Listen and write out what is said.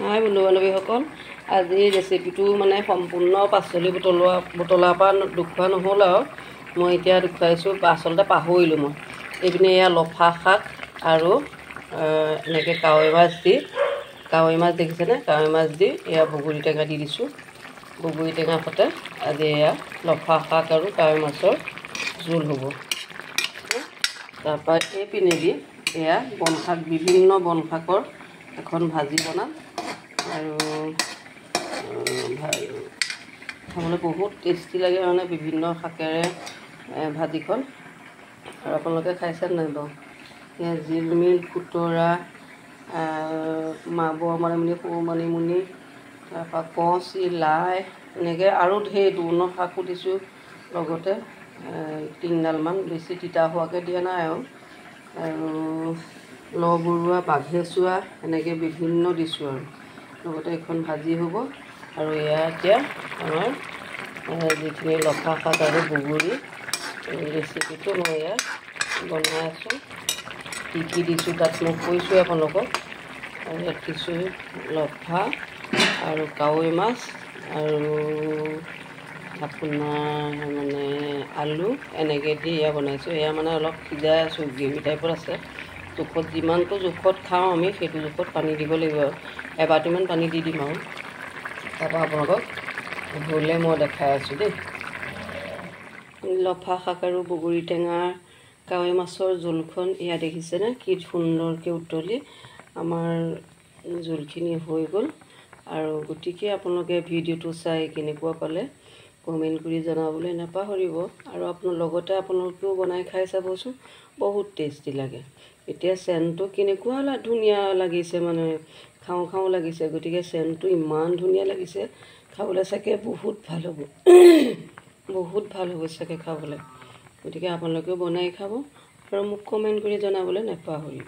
হাই বন্ধু বান্ধৱীসকল, আজি ৰেচিপিটো মানে সম্পূৰ্ণ পাচলি বুটলাৰ পৰা দেখুওৱা নহ'ল আৰু মই এতিয়া দেখুৱাইছোঁ। আচলতে পাহৰিলোঁ মই। এইপিনে এয়া লফা শাক আৰু এনেকৈ কাৱৈ মাছ দেখিছেনে? কাৱৈ মাছ দি এয়া বগৰী টেঙা দি দিছোঁ। বগৰী টেঙা সতে আজি এয়া লফা শাক আৰু কাৱৈ মাছৰ জোল হ'ব। তাৰপৰা এইপিনেদি এয়া বনশাক, বিভিন্ন বনশাকৰ এখন ভাজি বনাম আৰু খাবলৈ বহুত টেষ্টি লাগে মানে বিভিন্ন শাকেৰে ভাজিখন। আৰু আপোনালোকে খাইছে নাই বাৰু? এয়া জিলমিল, খুতৰা, বৰ মানিমুনি, সৰু মানিমুনি, তাৰপৰা কচি, লাই, এনেকৈ আৰু ঢেৰ ধৰণৰ শাকো দিছোঁ। লগতে 3ডালমান, বেছি তিতা হোৱাকৈ দিয়া নাই আৰু লবৰুৱা, বাঘেচুৱা, এনেকৈ বিভিন্ন দিছোঁ আৰু লগতে এখন ভাজি হ'ব। আৰু এয়া এতিয়া আমাৰ যিখিনি লফা শাক আৰু বগৰী ৰেচিপিটো মই এয়া বনাই আছোঁ। কি দিছোঁ তাত মই কৈছোঁ আপোনালোকক। আৰু ইয়াত দিছোঁ লফা আৰু কাৱৈ মাছ আৰু আপোনাৰ মানে আলু, এনেকৈ দি এয়া বনাইছোঁ। এয়া মানে অলপ সিজাই আছোঁ, গ্ৰেভি টাইপত আছে। জোখত যিমানটো জোখত খাওঁ আমি সেইটো জোখত পানী দিব লাগিব আৰু এবাটিমান পানী দি দিম আৰু তাৰপৰা আপোনালোকক হ'লে মই দেখাই আছোঁ দেই। লফা শাক আৰু বগৰী টেঙাৰ কাৱৈ মাছৰ জোলখন এয়া দেখিছেনে? কি সুন্দৰকৈ উতলি আমাৰ জোলখিনি হৈ গ'ল। আৰু গতিকে আপোনালোকে ভিডিঅ'টো চাই কেনেকুৱা পালে কমেণ্ট কৰি জনাবলৈ নাপাহৰিব। আৰু লগতে আপোনালোকেও বনাই খাই চাবচোন, বহুত টেষ্টি লাগে। এতিয়া চেণ্টটো কেনেকুৱা ধুনীয়া লাগিছে, মানে খাওঁ খাওঁ লাগিছে। গতিকে চেণ্টটো ইমান ধুনীয়া লাগিছে, খাবলৈ চাগে বহুত ভাল হ'ব, বহুত ভাল হ'ব চাগে খাবলৈ। গতিকে আপোনালোকেও বনাই খাব আৰু মোক কমেণ্ট কৰি জনাবলৈ নাপাহৰিব।